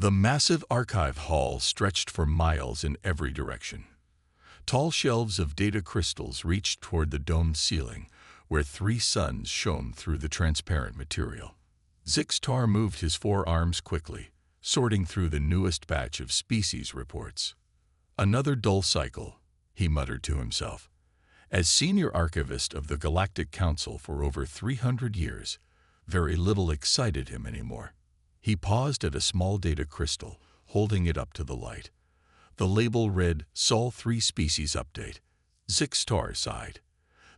The massive archive hall stretched for miles in every direction. Tall shelves of data crystals reached toward the domed ceiling, where 3 suns shone through the transparent material. Zixtar moved his 4 arms quickly, sorting through the newest batch of species reports. Another dull cycle, he muttered to himself. As senior archivist of the Galactic Council for over 300 years, very little excited him anymore. He paused at a small data crystal, holding it up to the light. The label read, Sol 3 Species Update. Zixtar sighed.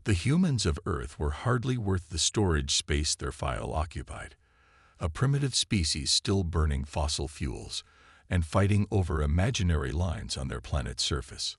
The humans of Earth were hardly worth the storage space their file occupied. A primitive species still burning fossil fuels and fighting over imaginary lines on their planet's surface.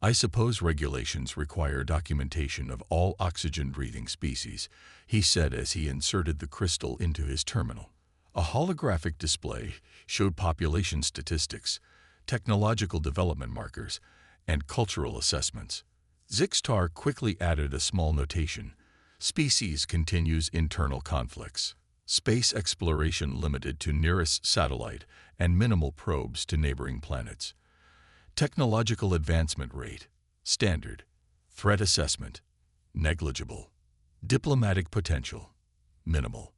I suppose regulations require documentation of all oxygen-breathing species, he said as he inserted the crystal into his terminal. A holographic display showed population statistics, technological development markers, and cultural assessments. Zixtar quickly added a small notation. Species continues internal conflicts. Space exploration limited to nearest satellite and minimal probes to neighboring planets. Technological advancement rate, standard. Threat assessment, negligible. Diplomatic potential, minimal.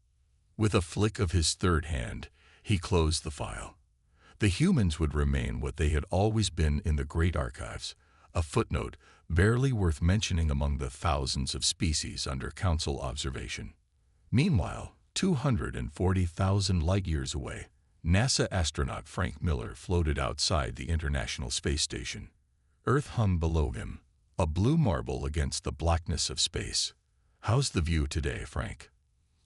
With a flick of his third hand, he closed the file. The humans would remain what they had always been in the Great Archives, a footnote barely worth mentioning among the thousands of species under Council observation. Meanwhile, 240,000 light-years away, NASA astronaut Frank Miller floated outside the International Space Station. Earth hung below him, a blue marble against the blackness of space. "How's the view today, Frank?"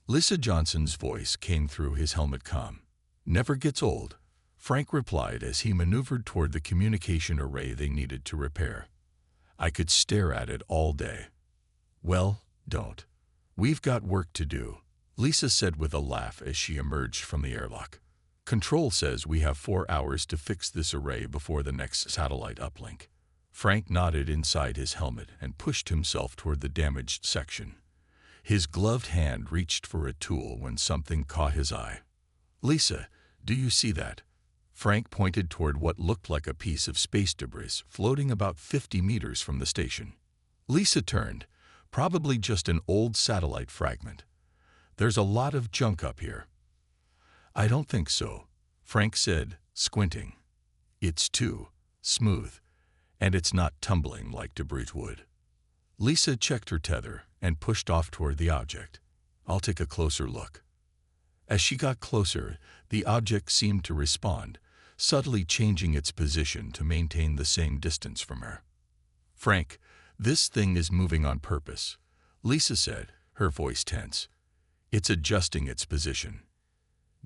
Lisa Johnson's voice came through his helmet comm. "Never gets old," Frank replied as he maneuvered toward the communication array they needed to repair. "I could stare at it all day." "Well, don't. We've got work to do," Lisa said with a laugh as she emerged from the airlock. "Control says we have 4 hours to fix this array before the next satellite uplink." Frank nodded inside his helmet and pushed himself toward the damaged section. His gloved hand reached for a tool when something caught his eye. "Lisa, do you see that?" Frank pointed toward what looked like a piece of space debris floating about 50 meters from the station. Lisa turned, probably just an old satellite fragment. "There's a lot of junk up here." "I don't think so," Frank said, squinting. "It's too smooth, and it's not tumbling like debris would." Lisa checked her tether and pushed off toward the object. "I'll take a closer look." As she got closer, the object seemed to respond, subtly changing its position to maintain the same distance from her. "Frank, this thing is moving on purpose," Lisa said, her voice tense. "It's adjusting its position."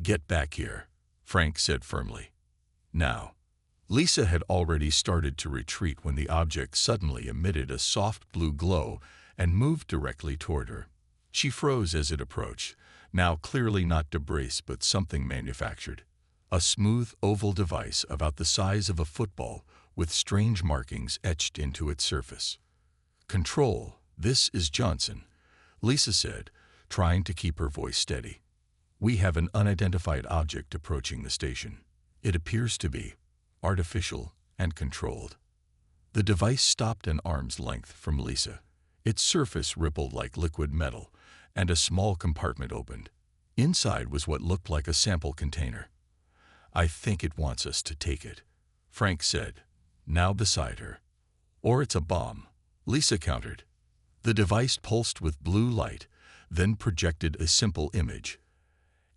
"Get back here," Frank said firmly. "Now." Lisa had already started to retreat when the object suddenly emitted a soft blue glow and moved directly toward her. She froze as it approached, now clearly not debris but something manufactured. A smooth oval device about the size of a football with strange markings etched into its surface. "Control, this is Johnson," Lisa said, trying to keep her voice steady. "We have an unidentified object approaching the station. It appears to be artificial and controlled." The device stopped an arm's length from Lisa. Its surface rippled like liquid metal, and a small compartment opened. Inside was what looked like a sample container. "I think it wants us to take it," Frank said, now beside her. "Or it's a bomb," Lisa countered. The device pulsed with blue light, then projected a simple image.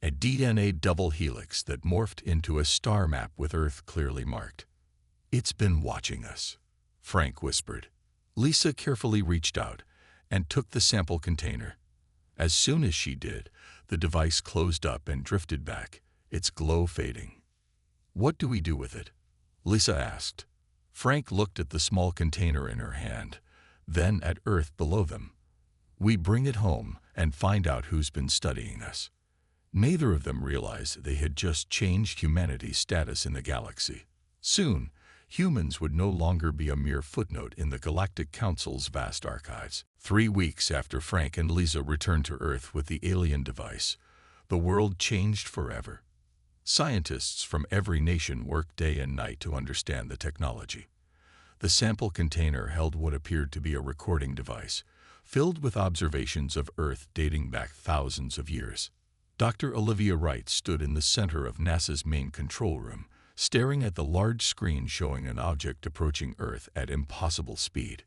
A DNA double helix that morphed into a star map with Earth clearly marked. "It's been watching us," Frank whispered. Lisa carefully reached out and took the sample container. As soon as she did, the device closed up and drifted back, its glow fading. "What do we do with it?" Lisa asked. Frank looked at the small container in her hand, then at Earth below them. "We bring it home and find out who's been studying us." Neither of them realized they had just changed humanity's status in the galaxy. Soon, humans would no longer be a mere footnote in the Galactic Council's vast archives. 3 weeks after Frank and Lisa returned to Earth with the alien device, the world changed forever. Scientists from every nation worked day and night to understand the technology. The sample container held what appeared to be a recording device, filled with observations of Earth dating back thousands of years. Dr. Olivia Wright stood in the center of NASA's main control room, staring at the large screen showing an object approaching Earth at impossible speed.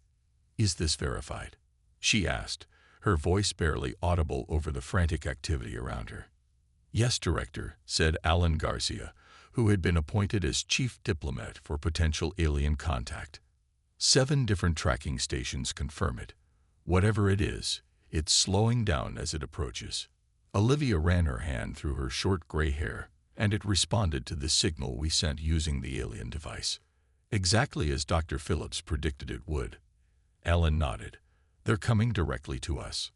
"Is this verified?" she asked, her voice barely audible over the frantic activity around her. "Yes, Director," said Alan Garcia, who had been appointed as chief diplomat for potential alien contact. 7 different tracking stations confirm it. Whatever it is, it's slowing down as it approaches. Olivia ran her hand through her short gray hair, and it responded to the signal we sent using the alien device, exactly as Dr. Phillips predicted it would. Alan nodded. "They're coming directly to us."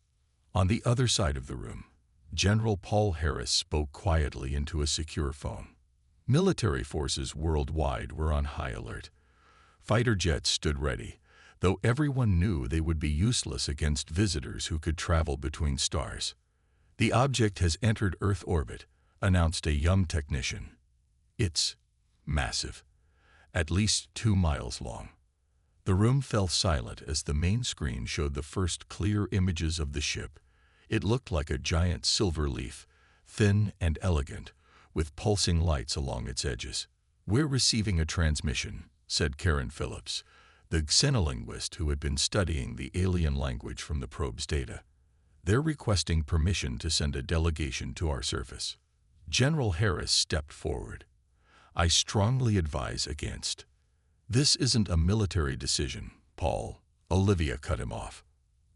On the other side of the room, General Paul Harris spoke quietly into a secure phone. Military forces worldwide were on high alert. Fighter jets stood ready, though everyone knew they would be useless against visitors who could travel between stars. "The object has entered Earth orbit," announced a young technician. "It's massive, at least 2 miles long." The room fell silent as the main screen showed the first clear images of the ship. It looked like a giant silver leaf, thin and elegant, with pulsing lights along its edges. "We're receiving a transmission," said Karen Phillips, the xenolinguist who had been studying the alien language from the probe's data. "They're requesting permission to send a delegation to our surface." General Harris stepped forward. "I strongly advise against." "This isn't a military decision, Paul," Olivia cut him off.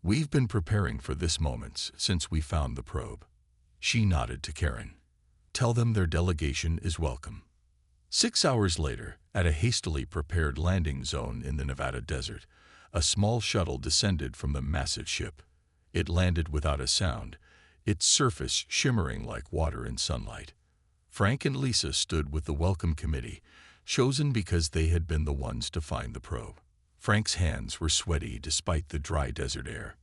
"We've been preparing for this moment since we found the probe." She nodded to Karen. "Tell them their delegation is welcome." 6 hours later, at a hastily prepared landing zone in the Nevada desert, a small shuttle descended from the massive ship. It landed without a sound, its surface shimmering like water in sunlight. Frank and Lisa stood with the welcome committee, chosen because they had been the ones to find the probe. Frank's hands were sweaty despite the dry desert air.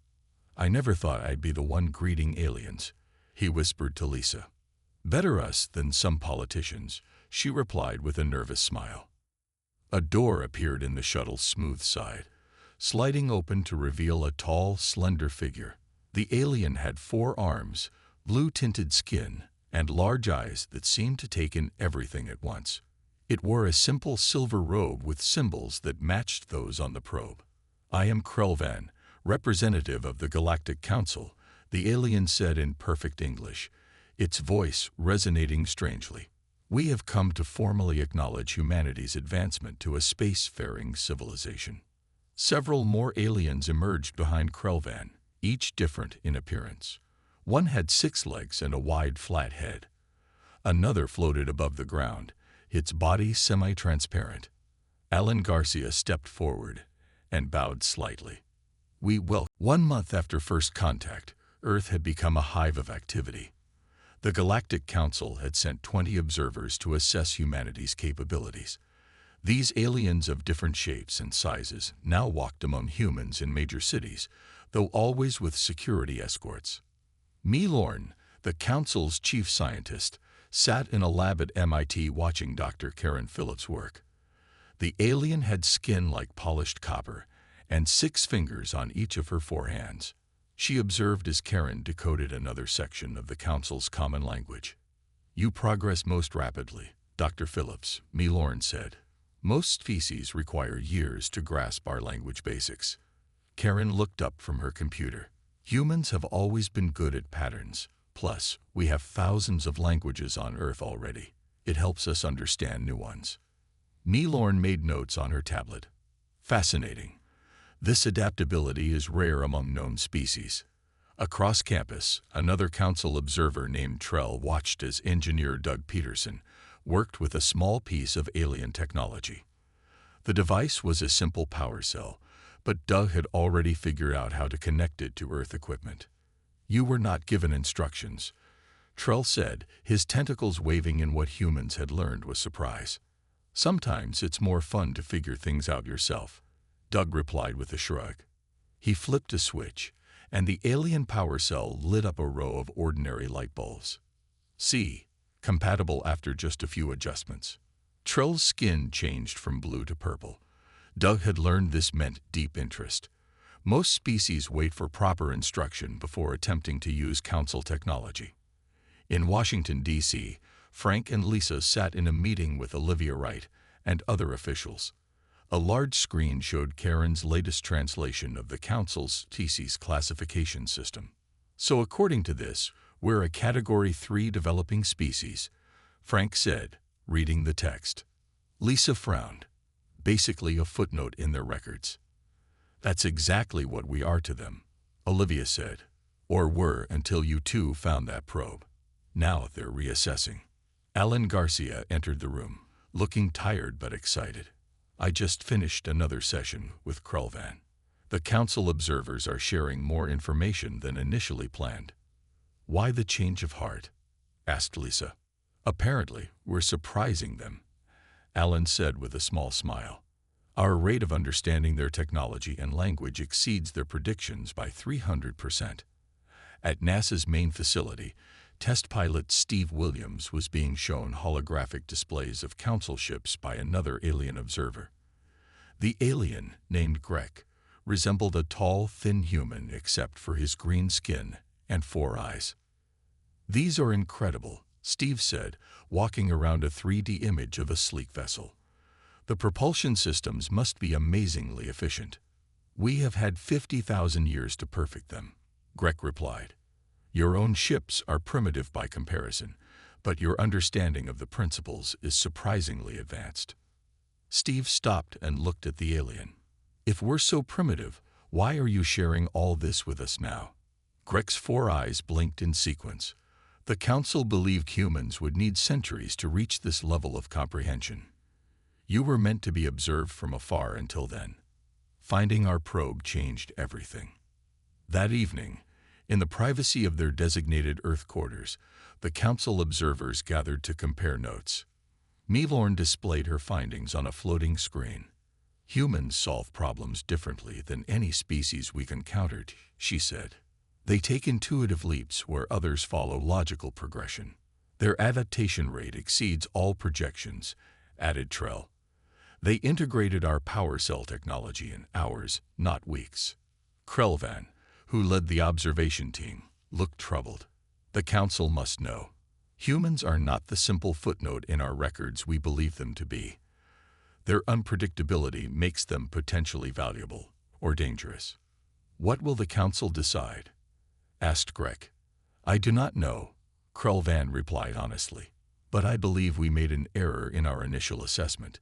"I never thought I'd be the one greeting aliens," he whispered to Lisa. "Better us than some politicians," she replied with a nervous smile. A door appeared in the shuttle's smooth side, sliding open to reveal a tall, slender figure. The alien had 4 arms, blue-tinted skin, and large eyes that seemed to take in everything at once. It wore a simple silver robe with symbols that matched those on the probe. "I am Krelvan, representative of the Galactic Council," the alien said in perfect English, its voice resonating strangely. "We have come to formally acknowledge humanity's advancement to a spacefaring civilization." Several more aliens emerged behind Krelvan, each different in appearance. One had 6 legs and a wide, flat head. Another floated above the ground, its body semi-transparent. Alan Garcia stepped forward and bowed slightly. "We will." 1 month after first contact, Earth had become a hive of activity. The Galactic Council had sent 20 observers to assess humanity's capabilities. These aliens of different shapes and sizes now walked among humans in major cities, though always with security escorts. Lorne, the Council's chief scientist, sat in a lab at MIT watching Dr. Karen Phillips work. The alien had skin like polished copper and 6 fingers on each of her 4 hands. She observed as Karen decoded another section of the Council's common language. "You progress most rapidly, Dr. Phillips," Lorne said. "Most species require years to grasp our language basics." Karen looked up from her computer. "Humans have always been good at patterns. Plus, we have thousands of languages on Earth already. It helps us understand new ones." Lorne made notes on her tablet. "Fascinating. This adaptability is rare among known species." Across campus, another Council observer named Trell watched as engineer Doug Peterson worked with a small piece of alien technology. The device was a simple power cell, but Doug had already figured out how to connect it to Earth equipment. "You were not given instructions," Trell said, his tentacles waving in what humans had learned was surprise. "Sometimes it's more fun to figure things out yourself," Doug replied with a shrug. He flipped a switch, and the alien power cell lit up a row of ordinary light bulbs. "See," compatible after just a few adjustments. Trell's skin changed from blue to purple. Doug had learned this meant deep interest. Most species wait for proper instruction before attempting to use council technology. In Washington, D.C., Frank and Lisa sat in a meeting with Olivia Wright and other officials. A large screen showed Karen's latest translation of the Council's TC's classification system. "So according to this, we're a Category 3 developing species," Frank said, reading the text. Lisa frowned. "Basically a footnote in their records." "That's exactly what we are to them," Olivia said. "Or were until you two found that probe. Now they're reassessing." Alan Garcia entered the room, looking tired but excited. "I just finished another session with Krelvan. The council observers are sharing more information than initially planned." "Why the change of heart?" asked Lisa. "Apparently, we're surprising them," Alan said with a small smile. "Our rate of understanding their technology and language exceeds their predictions by 300%. At NASA's main facility, test pilot Steve Williams was being shown holographic displays of council ships by another alien observer. The alien, named Greg, resembled a tall, thin human except for his green skin and 4 eyes. "These are incredible," Steve said, walking around a 3D image of a sleek vessel. "The propulsion systems must be amazingly efficient." "We have had 50,000 years to perfect them," Greg replied. "Your own ships are primitive by comparison, but your understanding of the principles is surprisingly advanced." Steve stopped and looked at the alien. "If we're so primitive, why are you sharing all this with us now?" Greg's 4 eyes blinked in sequence. "The council believed humans would need centuries to reach this level of comprehension. You were meant to be observed from afar until then. Finding our probe changed everything." That evening, in the privacy of their designated Earth quarters, the council observers gathered to compare notes. Milorn displayed her findings on a floating screen. "Humans solve problems differently than any species we've encountered," she said. "They take intuitive leaps where others follow logical progression. Their adaptation rate exceeds all projections," added Trell. "They integrated our power cell technology in hours, not weeks." Krelvan, who led the observation team, looked troubled. "The council must know. Humans are not the simple footnote in our records we believe them to be. Their unpredictability makes them potentially valuable or dangerous." "What will the council decide?" asked Greg. "I do not know," Krelvan replied honestly. "But I believe we made an error in our initial assessment.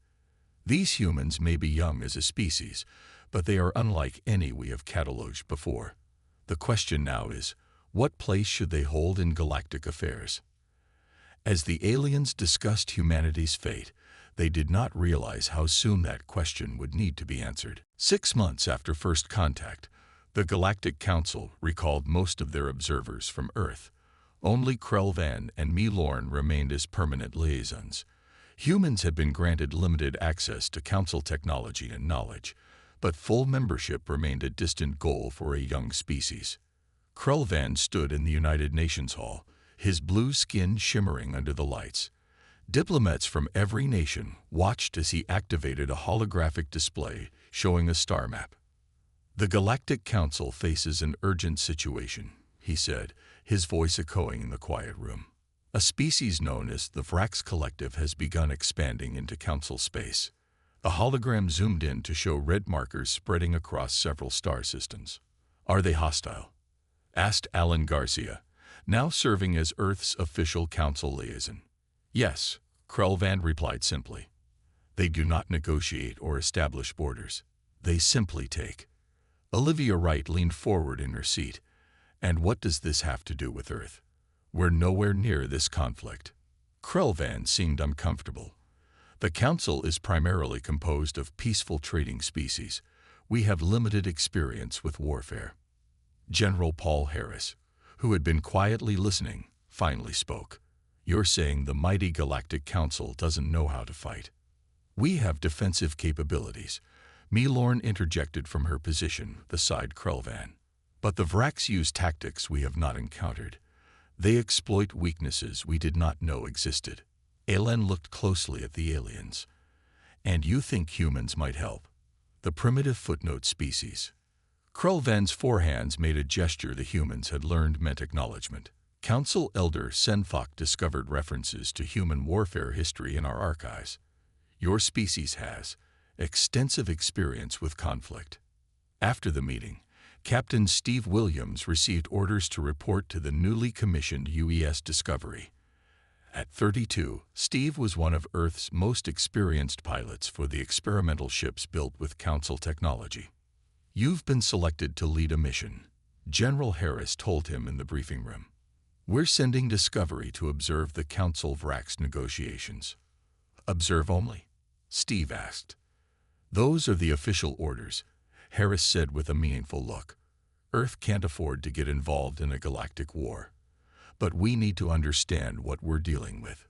These humans may be young as a species, but they are unlike any we have cataloged before. The question now is, what place should they hold in galactic affairs?" As the aliens discussed humanity's fate, they did not realize how soon that question would need to be answered. 6 months after first contact, the Galactic Council recalled most of their observers from Earth. Only Krelvan and Milorn remained as permanent liaisons. Humans had been granted limited access to Council technology and knowledge, but full membership remained a distant goal for a young species. Krelvan stood in the United Nations Hall, his blue skin shimmering under the lights. Diplomats from every nation watched as he activated a holographic display showing a star map. "The Galactic Council faces an urgent situation," he said, his voice echoing in the quiet room. "A species known as the Vrax Collective has begun expanding into Council space." The hologram zoomed in to show red markers spreading across several star systems. "Are they hostile?" asked Alan Garcia, now serving as Earth's official council liaison. "Yes," Krelvan replied simply. "They do not negotiate or establish borders. They simply take." Olivia Wright leaned forward in her seat. "And what does this have to do with Earth? We're nowhere near this conflict." Krelvan seemed uncomfortable. "The Council is primarily composed of peaceful trading species. We have limited experience with warfare." General Paul Harris, who had been quietly listening, finally spoke. "You're saying the mighty Galactic Council doesn't know how to fight?" "We have defensive capabilities," Milorn interjected from her position beside Krelvan. "But the Vrax use tactics we have not encountered. They exploit weaknesses we did not know existed. Alan looked closely at the aliens. And you think humans might help? The primitive Footnote species. Krulvan's forehands made a gesture the humans had learned meant acknowledgement. Council Elder Senfok discovered references to human warfare history in our archives. Your species has extensive experience with conflict. After the meeting, Captain Steve Williams received orders to report to the newly commissioned UES Discovery. At 32, Steve was one of Earth's most experienced pilots for the experimental ships built with Council technology. You've been selected to lead a mission, General Harris told him in the briefing room. We're sending Discovery to observe the Council Vrax negotiations. Observe only? Steve asked. Those are the official orders, Harris said with a meaningful look. Earth can't afford to get involved in a galactic war. But we need to understand what we're dealing with.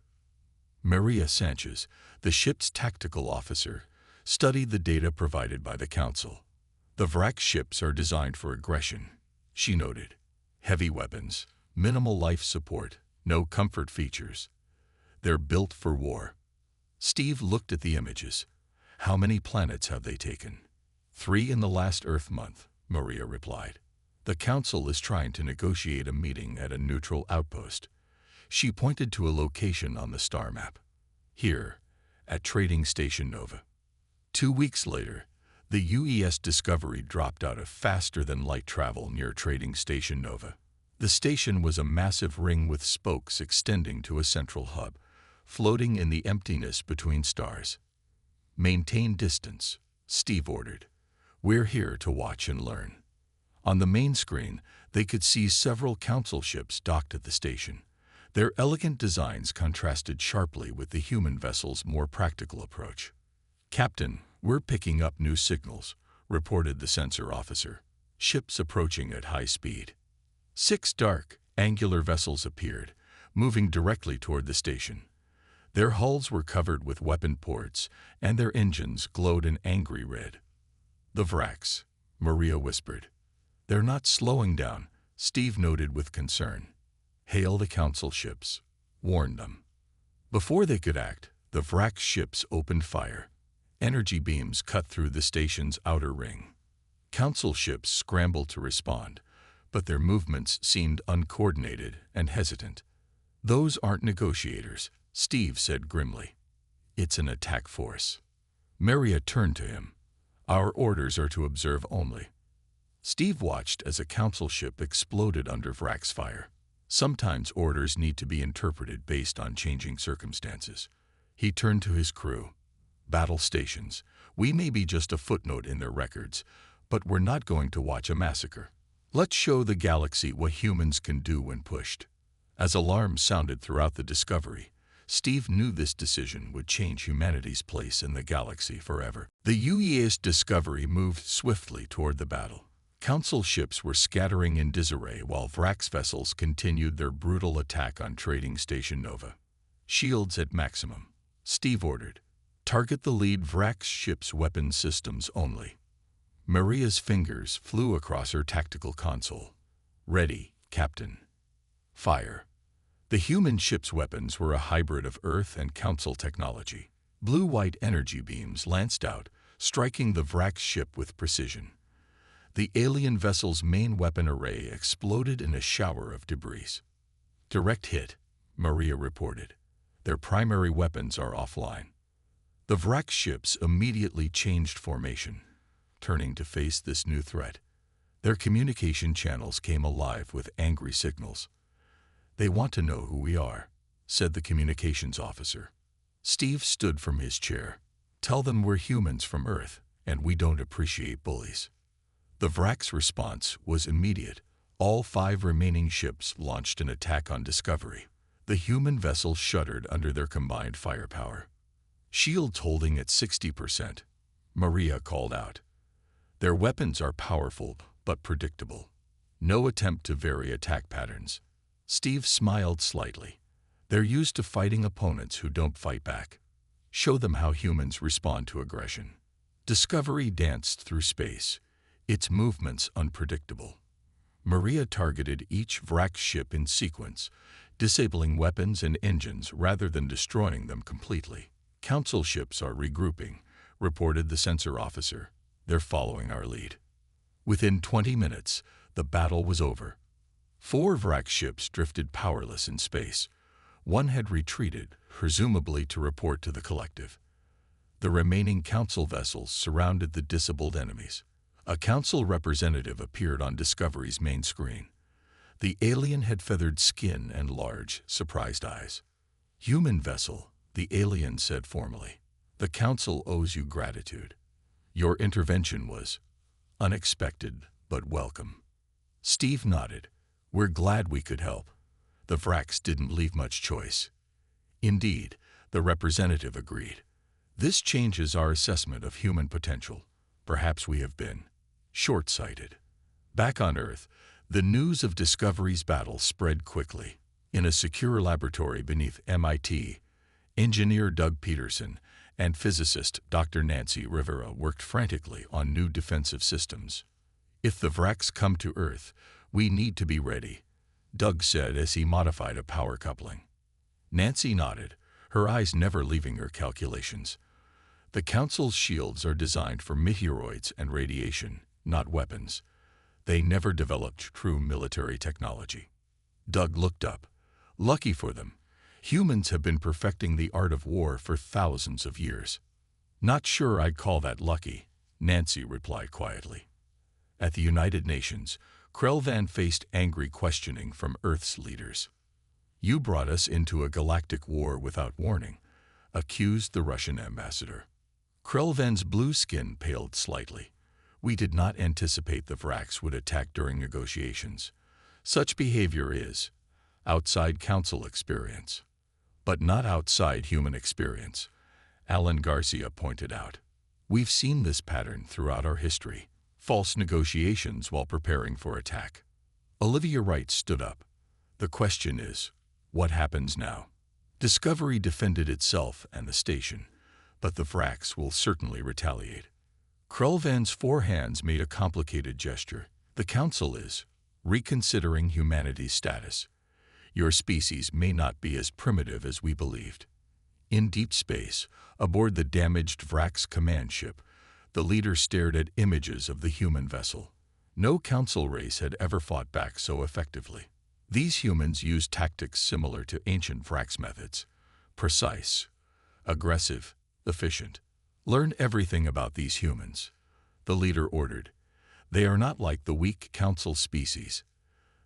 Maria Sanchez, the ship's tactical officer, studied the data provided by the Council. The Vrax ships are designed for aggression, she noted. Heavy weapons, minimal life support, no comfort features. They're built for war. Steve looked at the images. How many planets have they taken? 3 in the last Earth month, Maria replied. The Council is trying to negotiate a meeting at a neutral outpost. She pointed to a location on the star map. Here, at Trading Station Nova. 2 weeks later, the UES Discovery dropped out of faster-than-light travel near Trading Station Nova. The station was a massive ring with spokes extending to a central hub, floating in the emptiness between stars. Maintain distance, Steve ordered. We're here to watch and learn. On the main screen, they could see several Council ships docked at the station. Their elegant designs contrasted sharply with the human vessel's more practical approach. Captain, we're picking up new signals, reported the sensor officer. Ships approaching at high speed. 6 dark, angular vessels appeared, moving directly toward the station. Their hulls were covered with weapon ports, and their engines glowed an angry red. The Vrax, Maria whispered. They're not slowing down, Steve noted with concern. Hail the Council ships, warned them. Before they could act, the Vrax ships opened fire. Energy beams cut through the station's outer ring. Council ships scrambled to respond, but their movements seemed uncoordinated and hesitant. Those aren't negotiators, Steve said grimly. It's an attack force. Maria turned to him. Our orders are to observe only. Steve watched as a Council ship exploded under Vrax fire. Sometimes orders need to be interpreted based on changing circumstances. He turned to his crew. Battle stations. We may be just a footnote in their records, but we're not going to watch a massacre. Let's show the galaxy what humans can do when pushed. As alarms sounded throughout the Discovery, Steve knew this decision would change humanity's place in the galaxy forever. The UES Discovery moved swiftly toward the battle. Council ships were scattering in disarray while Vrax vessels continued their brutal attack on Trading Station Nova. Shields at maximum, Steve ordered. Target the lead Vrax ship's weapon systems only. Maria's fingers flew across her tactical console. Ready, Captain. Fire. The human ship's weapons were a hybrid of Earth and Council technology. Blue-white energy beams lanced out, striking the Vrax ship with precision. The alien vessel's main weapon array exploded in a shower of debris. Direct hit, Maria reported. Their primary weapons are offline. The Vrax ships immediately changed formation, turning to face this new threat. Their communication channels came alive with angry signals. They want to know who we are, said the communications officer. Steve stood from his chair. Tell them we're humans from Earth, and we don't appreciate bullies. The Vrax response was immediate. All 5 remaining ships launched an attack on Discovery. The human vessels shuddered under their combined firepower. Shields holding at 60%, Maria called out. Their weapons are powerful but predictable. No attempt to vary attack patterns. Steve smiled slightly. They're used to fighting opponents who don't fight back. Show them how humans respond to aggression. Discovery danced through space, its movements unpredictable. Maria targeted each Vrax ship in sequence, disabling weapons and engines rather than destroying them completely. Council ships are regrouping, reported the sensor officer. They're following our lead. Within 20 minutes, the battle was over. 4 Vrax ships drifted powerless in space. One had retreated, presumably to report to the collective. The remaining Council vessels surrounded the disabled enemies. A Council representative appeared on Discovery's main screen. The alien had feathered skin and large, surprised eyes. "Human vessel," the alien said formally. "The Council owes you gratitude. Your intervention was unexpected but welcome." Steve nodded. "We're glad we could help." The Vrax didn't leave much choice. "Indeed," the representative agreed. "This changes our assessment of human potential. Perhaps we have been short-sighted." Back on Earth, the news of Discovery's battle spread quickly. In a secure laboratory beneath MIT, engineer Doug Peterson and physicist Dr. Nancy Rivera worked frantically on new defensive systems. "If the Vrax come to Earth, we need to be ready," Doug said as he modified a power coupling. Nancy nodded, her eyes never leaving her calculations. "The Council's shields are designed for meteoroids and radiation, not weapons. They never developed true military technology." Doug looked up. "Lucky for them. Humans have been perfecting the art of war for thousands of years." "Not sure I'd call that lucky," Nancy replied quietly. At the United Nations, Krelvan faced angry questioning from Earth's leaders. "You brought us into a galactic war without warning," accused the Russian ambassador. Krelvan's blue skin paled slightly. "We did not anticipate the Vrax would attack during negotiations. Such behavior is outside Council experience." "But not outside human experience," Alan Garcia pointed out. "We've seen this pattern throughout our history. False negotiations while preparing for attack." Olivia Wright stood up. "The question is, what happens now?" Discovery defended itself and the station, but the Vrax will certainly retaliate. Krelvan's 4 hands made a complicated gesture. "The Council is reconsidering humanity's status. Your species may not be as primitive as we believed." In deep space, aboard the damaged Vrax command ship, the leader stared at images of the human vessel. No Council race had ever fought back so effectively. These humans used tactics similar to ancient Vrax methods: precise, aggressive, efficient. "Learn everything about these humans," the leader ordered. "They are not like the weak Council species.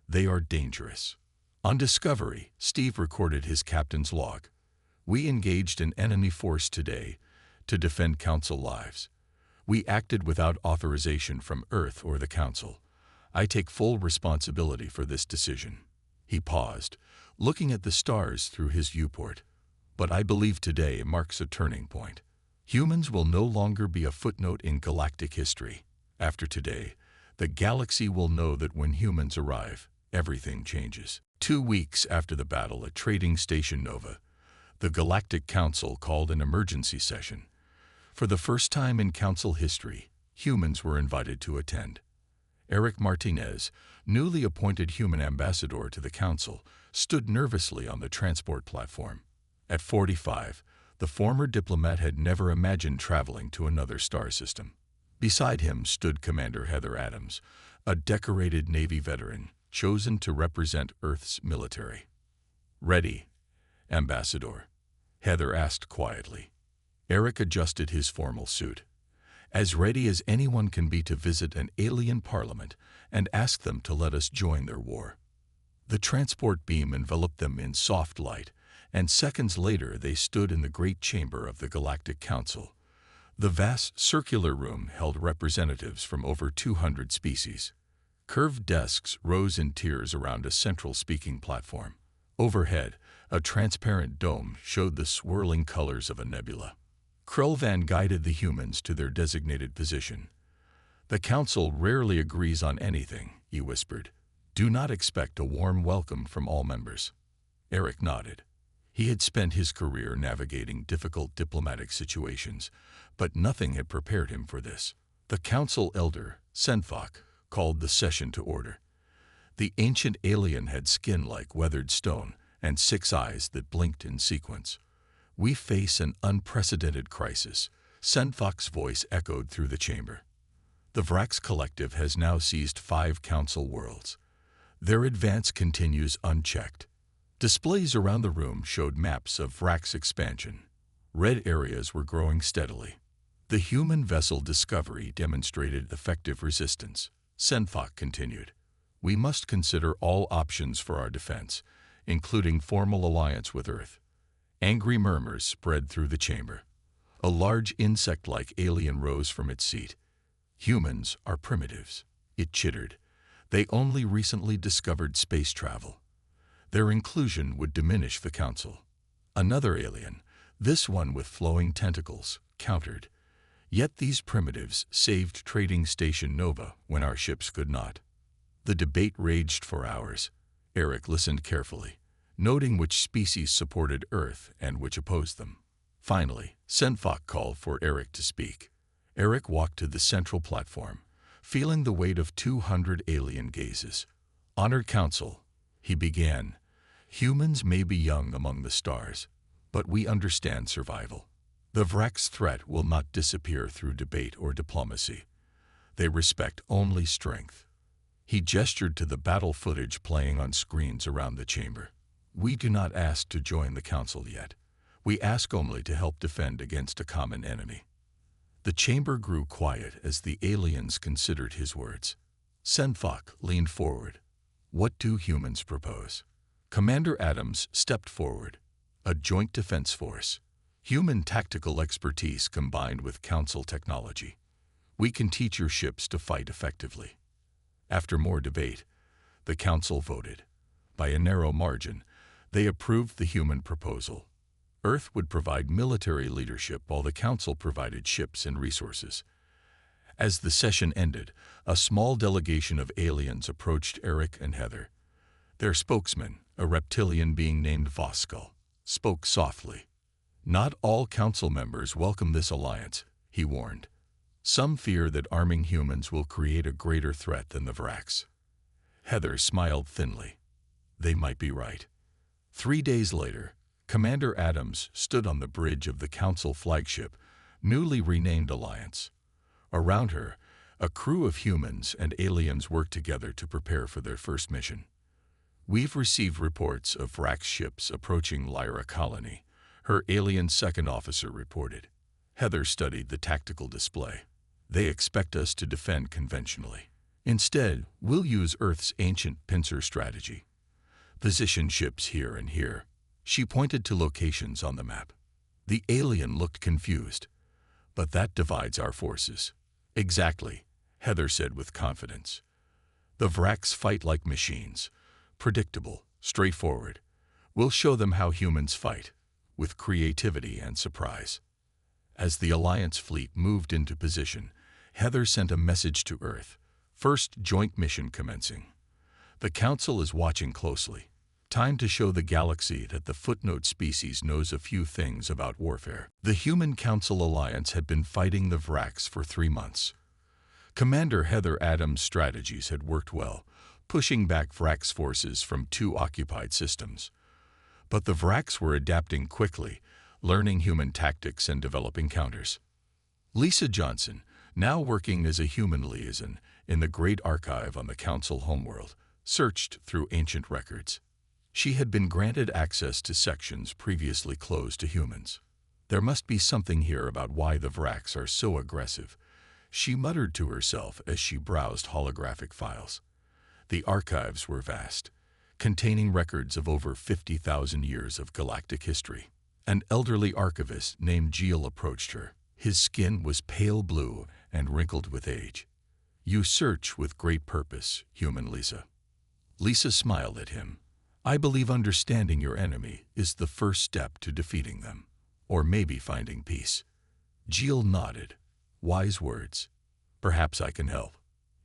They are dangerous." On Discovery, Steve recorded his captain's log. "We engaged an enemy force today to defend Council lives. We acted without authorization from Earth or the Council. I take full responsibility for this decision." He paused, looking at the stars through his viewport. "But I believe today marks a turning point. Humans will no longer be a footnote in galactic history. After today, the galaxy will know that when humans arrive, everything changes." 2 weeks after the battle at Trading Station Nova, the Galactic Council called an emergency session. For the first time in Council history, humans were invited to attend. Eric Martinez, newly appointed human ambassador to the Council, stood nervously on the transport platform. At 45, the former diplomat had never imagined traveling to another star system. Beside him stood Commander Heather Adams, a decorated Navy veteran, chosen to represent Earth's military. "Ready, Ambassador?" Heather asked quietly. Eric adjusted his formal suit. "As ready as anyone can be to visit an alien parliament and ask them to let us join their war." The transport beam enveloped them in soft light, and seconds later they stood in the great chamber of the Galactic Council. The vast circular room held representatives from over 200 species. Curved desks rose in tiers around a central speaking platform. Overhead, a transparent dome showed the swirling colors of a nebula. Krelvan guided the humans to their designated position. "The Council rarely agrees on anything," he whispered. "Do not expect a warm welcome from all members." Eric nodded. He had spent his career navigating difficult diplomatic situations, but nothing had prepared him for this. The Council elder, Senfok, called the session to order. The ancient alien had skin like weathered stone and 6 eyes that blinked in sequence. "We face an unprecedented crisis," Senfok's voice echoed through the chamber. "The Vrax Collective has now seized 5 council worlds. Their advance continues unchecked." Displays around the room showed maps of Vrax expansion. Red areas were growing steadily. The human vessel Discovery demonstrated effective resistance. Senfok continued, "We must consider all options for our defense, including formal alliance with Earth." Angry murmurs spread through the chamber. A large insect-like alien rose from its seat. "Humans are primitives," it chittered. "They only recently discovered space travel. Their inclusion would diminish the council." Another alien, this one with flowing tentacles, countered, "Yet these primitives saved Trading Station Nova when our ships could not." The debate raged for hours. Eric listened carefully, noting which species supported Earth and which opposed them. Finally, Senfok called for Eric to speak. Eric walked to the central platform, feeling the weight of 200 alien gazes. "Honored Council," he began, "humans may be young among the stars, but we understand survival. The Vrax threat will not disappear through debate or diplomacy. They respect only strength." He gestured to the battle footage playing on screens around the chamber. "We do not ask to join the council yet. We ask only to help defend against a common enemy." The chamber grew quiet as the aliens considered his words. Senfok leaned forward. "What do humans propose?" Commander Adams stepped forward. "A joint defense force. Human tactical expertise combined with council technology. We can teach your ships to fight effectively." After more debate, the council voted. By a narrow margin, they approved the human proposal. Earth would provide military leadership while the council provided ships and resources. As the session ended, a small delegation of aliens approached Eric and Heather. Their spokesman, a reptilian being named Voskull, spoke softly. "Not all council members welcome this alliance," he warned. "Some fear that arming humans will create a greater threat than the Vrax." Heather smiled thinly. They might be right. 3 days later, Commander Adams stood on the bridge of the council flagship, newly renamed Alliance. Around her, a crew of humans and aliens worked together to prepare for their first mission. "We've received reports of Vrax ships approaching Lyra Colony," her alien second officer reported. Heather studied the tactical display. "They expect us to defend conventionally. Instead, we'll use Earth's ancient pincer strategy. Position ships here and here." She pointed to locations on the map. The alien looked confused. "But that divides our forces." "Exactly," Heather said with confidence. "The Vrax fight like machines. Predictable, straightforward. We'll show them how humans fight, with creativity and surprise." As the Alliance fleet moved into position, Heather sent a message to Earth. "First joint mission commencing. The Council is watching closely. Time to show the galaxy that the Footnote species knows a few things about warfare." The Human Council Alliance had been fighting the Vrax for 3 months. Commander Heather Adams' strategies had worked well, pushing back Vrax forces from 2 occupied systems. But the Vrax were adapting quickly, learning human tactics and developing counters. Lisa Johnson, now working as a human liaison in the Great Archive on the Council homeworld, searched through ancient records. She had been granted access to sections previously closed to humans. "There must be something here about why the Vrax are so aggressive," she muttered to herself as she browsed holographic files. The archives were vast, containing records of over 50,000 years of galactic history. An elderly archivist named Gilles approached her. His skin was pale blue and wrinkled with age. "You search with great purpose, human Lisa." Lisa smiled at him. "I believe understanding your enemy is the first step to defeating them, or maybe finding peace." Gilles nodded. "Wise words. Perhaps I can help."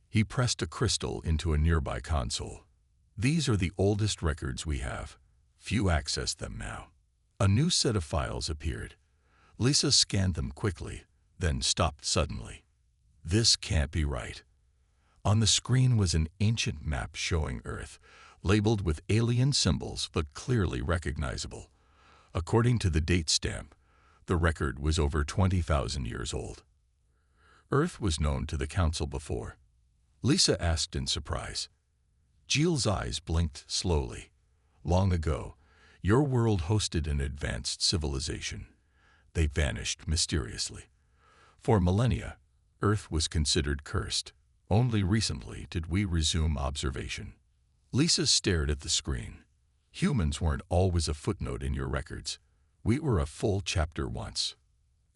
He pressed a crystal into a nearby console. "These are the oldest records we have. Few access them now." A new set of files appeared. Lisa scanned them quickly, then stopped suddenly. "This can't be right." On the screen was an ancient map showing Earth, labeled with alien symbols but clearly recognizable. According to the date stamp, the record was over 20,000 years old. Earth was known to the Council before. Lisa asked in surprise. Jill's eyes blinked slowly. Long ago, your world hosted an advanced civilization. They vanished mysteriously. For millennia, Earth was considered cursed. Only recently did we resume observation. Lisa stared at the screen. Humans weren't always a footnote in your records. We were a full chapter once.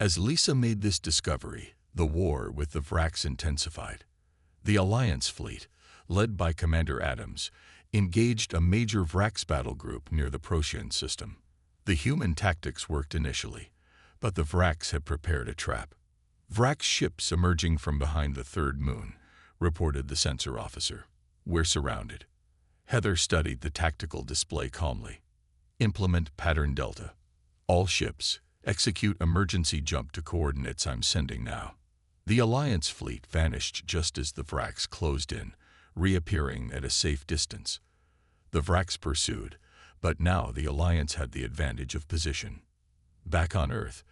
As Lisa made this discovery, the war with the Vrax intensified. The Alliance fleet, led by Commander Adams, engaged a major Vrax battle group near the Procyon system. The human tactics worked initially, but the Vrax had prepared a trap. Vrax ships emerging from behind the third moon, reported the sensor officer. We're surrounded. Heather studied the tactical display calmly. Implement pattern Delta. All ships, execute emergency jump to coordinates I'm sending now. The Alliance fleet vanished just as the Vrax closed in, reappearing at a safe distance. The Vrax pursued, but now the Alliance had the advantage of position. Back on Earth,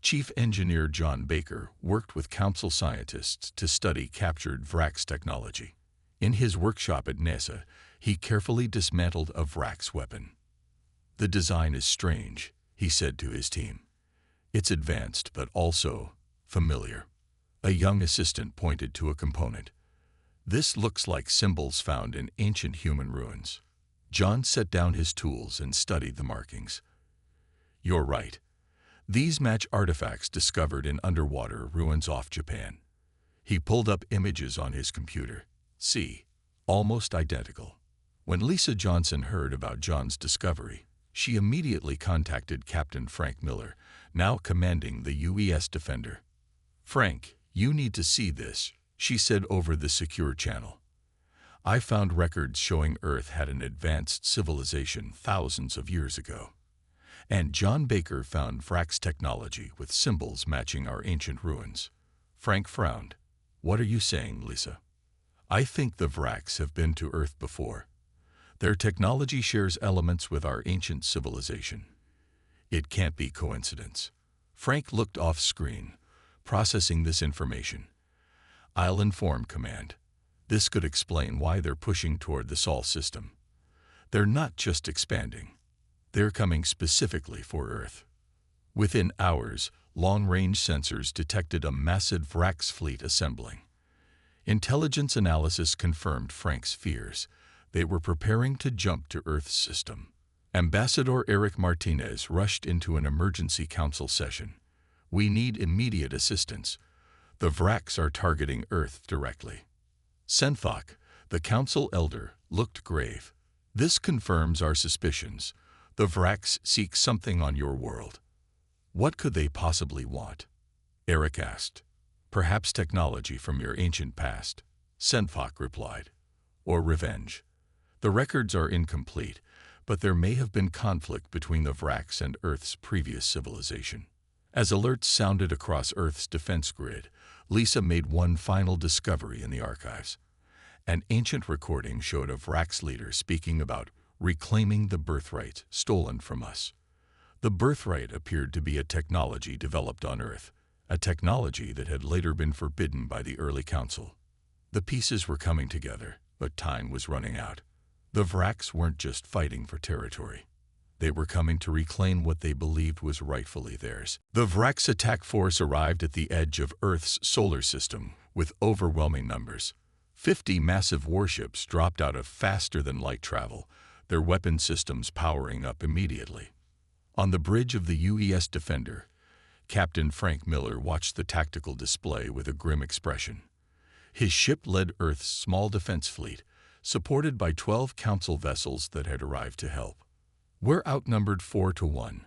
Chief Engineer John Baker worked with Council scientists to study captured Vrax technology. In his workshop at NASA, he carefully dismantled a Vrax weapon. The design is strange, he said to his team. It's advanced but also familiar. A young assistant pointed to a component. This looks like symbols found in ancient human ruins. John set down his tools and studied the markings. You're right. These match artifacts discovered in underwater ruins off Japan. He pulled up images on his computer. See, almost identical. When Lisa Johnson heard about John's discovery, she immediately contacted Captain Frank Miller, now commanding the UES Defender. Frank, you need to see this, she said over the secure channel. I found records showing Earth had an advanced civilization thousands of years ago. And John Baker found Vrax technology with symbols matching our ancient ruins. Frank frowned. What are you saying, Lisa? I think the Vrax have been to Earth before. Their technology shares elements with our ancient civilization. It can't be coincidence. Frank looked off-screen, processing this information. I'll inform Command. This could explain why they're pushing toward the Sol system. They're not just expanding. They're coming specifically for Earth. Within hours, long-range sensors detected a massive Vrax fleet assembling. Intelligence analysis confirmed Frank's fears. They were preparing to jump to Earth's system. Ambassador Eric Martinez rushed into an emergency council session. We need immediate assistance. The Vrax are targeting Earth directly. Senthok, the council elder, looked grave. This confirms our suspicions. The Vrax seek something on your world. What could they possibly want? Eric asked. Perhaps technology from your ancient past, Senthok replied. Or revenge. The records are incomplete, but there may have been conflict between the Vrax and Earth's previous civilization. As alerts sounded across Earth's defense grid, Lisa made one final discovery in the archives. An ancient recording showed a Vrax leader speaking about reclaiming the birthright stolen from us. The birthright appeared to be a technology developed on Earth, a technology that had later been forbidden by the early council. The pieces were coming together, but time was running out. The Vrax weren't just fighting for territory. They were coming to reclaim what they believed was rightfully theirs. The Vrax attack force arrived at the edge of Earth's solar system with overwhelming numbers. 50 massive warships dropped out of faster-than-light travel, their weapon systems powering up immediately. On the bridge of the UES Defender, Captain Frank Miller watched the tactical display with a grim expression. His ship led Earth's small defense fleet, supported by 12 council vessels that had arrived to help. We're outnumbered 4-1,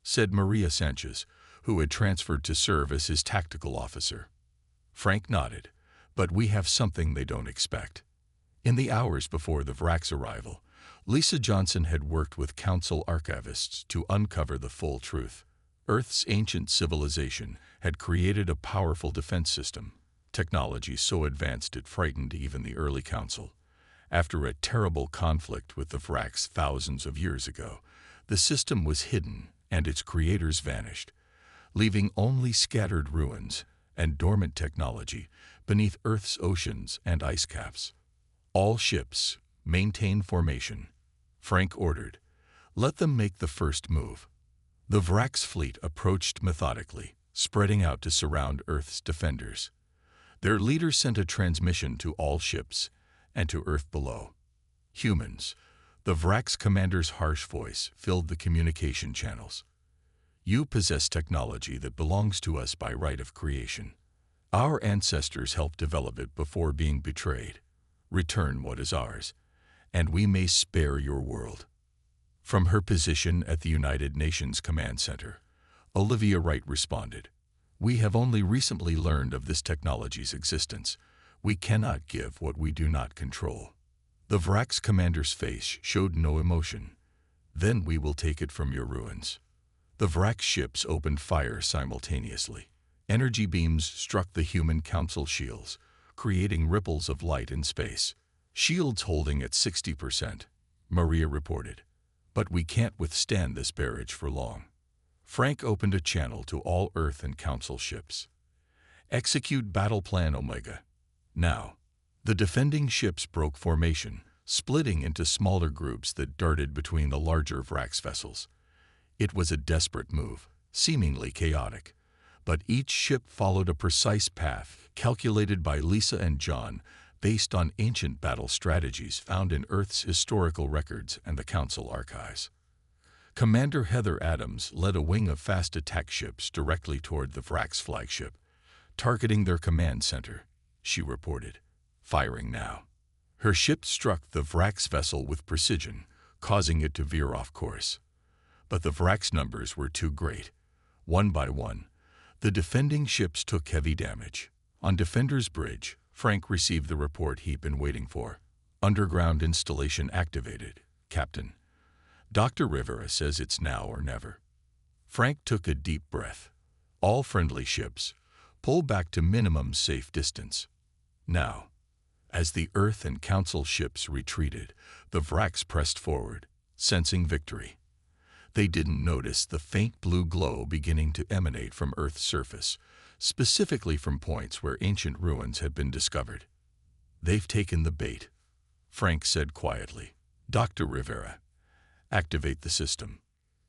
said Maria Sanchez, who had transferred to serve as his tactical officer. Frank nodded, but we have something they don't expect. In the hours before the Vrax arrival, Lisa Johnson had worked with council archivists to uncover the full truth. Earth's ancient civilization had created a powerful defense system. technology so advanced it frightened even the early council. After a terrible conflict with the Vrax thousands of years ago, the system was hidden and its creators vanished, leaving only scattered ruins and dormant technology beneath Earth's oceans and ice caps. All ships, maintain formation, Frank ordered. Let them make the first move. The Vrax fleet approached methodically, spreading out to surround Earth's defenders. Their leader sent a transmission to all ships and to Earth below. Humans, the Vrax commander's harsh voice filled the communication channels. You possess technology that belongs to us by right of creation. Our ancestors helped develop it before being betrayed. Return what is ours, and we may spare your world. From her position at the United Nations Command Center, Olivia Wright responded, We have only recently learned of this technology's existence. We cannot give what we do not control. The Vrax commander's face showed no emotion. Then we will take it from your ruins. The Vrax ships opened fire simultaneously. Energy beams struck the human council shields, creating ripples of light in space. Shields holding at 60%, Maria reported. But we can't withstand this barrage for long. Frank opened a channel to all Earth and Council ships. Execute Battle Plan Omega. Now, the defending ships broke formation, splitting into smaller groups that darted between the larger Vrax vessels. It was a desperate move, seemingly chaotic, but each ship followed a precise path calculated by Lisa and John based on ancient battle strategies found in Earth's historical records and the Council archives. Commander Heather Adams led a wing of fast attack ships directly toward the Vrax flagship, targeting their command center, she reported, firing now. Her ship struck the Vrax vessel with precision, causing it to veer off course. But the Vrax numbers were too great. One by one, the defending ships took heavy damage. On Defender's Bridge, Frank received the report he'd been waiting for. Underground installation activated, Captain. Dr. Rivera says it's now or never. Frank took a deep breath. All friendly ships, pull back to minimum safe distance. Now, as the Earth and Council ships retreated, the Vrax pressed forward, sensing victory. They didn't notice the faint blue glow beginning to emanate from Earth's surface, specifically from points where ancient ruins had been discovered. They've taken the bait, Frank said quietly. Dr. Rivera, activate the system.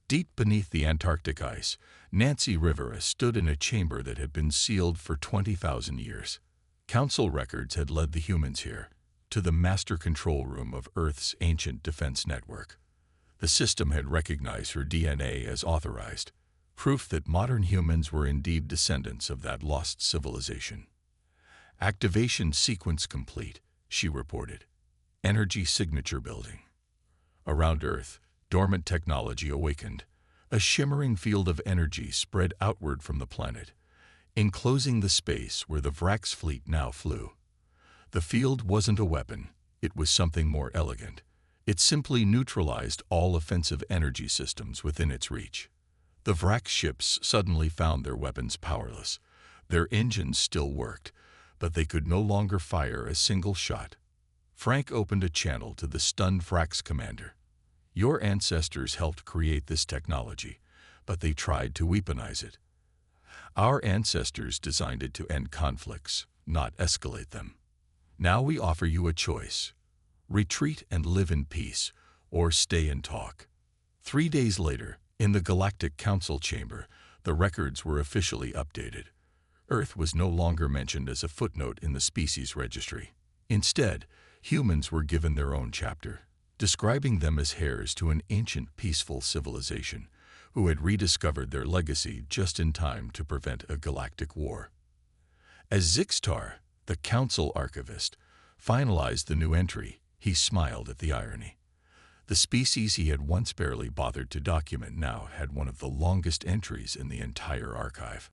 Deep beneath the Antarctic ice, Nancy Rivera stood in a chamber that had been sealed for 20,000 years. Council records had led the humans here, to the master control room of Earth's ancient defense network. The system had recognized her DNA as authorized, proof that modern humans were indeed descendants of that lost civilization. Activation sequence complete, she reported. Energy signature building. Around Earth, dormant technology awakened. A shimmering field of energy spread outward from the planet, enclosing the space where the Vrax fleet now flew. The field wasn't a weapon, it was something more elegant. It simply neutralized all offensive energy systems within its reach. The Vrax ships suddenly found their weapons powerless. Their engines still worked, but they could no longer fire a single shot. Frank opened a channel to the stunned Vrax commander. Your ancestors helped create this technology, but they tried to weaponize it. Our ancestors designed it to end conflicts, not escalate them. Now we offer you a choice. Retreat and live in peace, or stay and talk. 3 days later, in the Galactic Council chamber, the records were officially updated. Earth was no longer mentioned as a footnote in the species registry. Instead, humans were given their own chapter, describing them as heirs to an ancient peaceful civilization who had rediscovered their legacy just in time to prevent a galactic war. As Zixtar, the Council archivist, finalized the new entry, he smiled at the irony. The species he had once barely bothered to document now had one of the longest entries in the entire archive.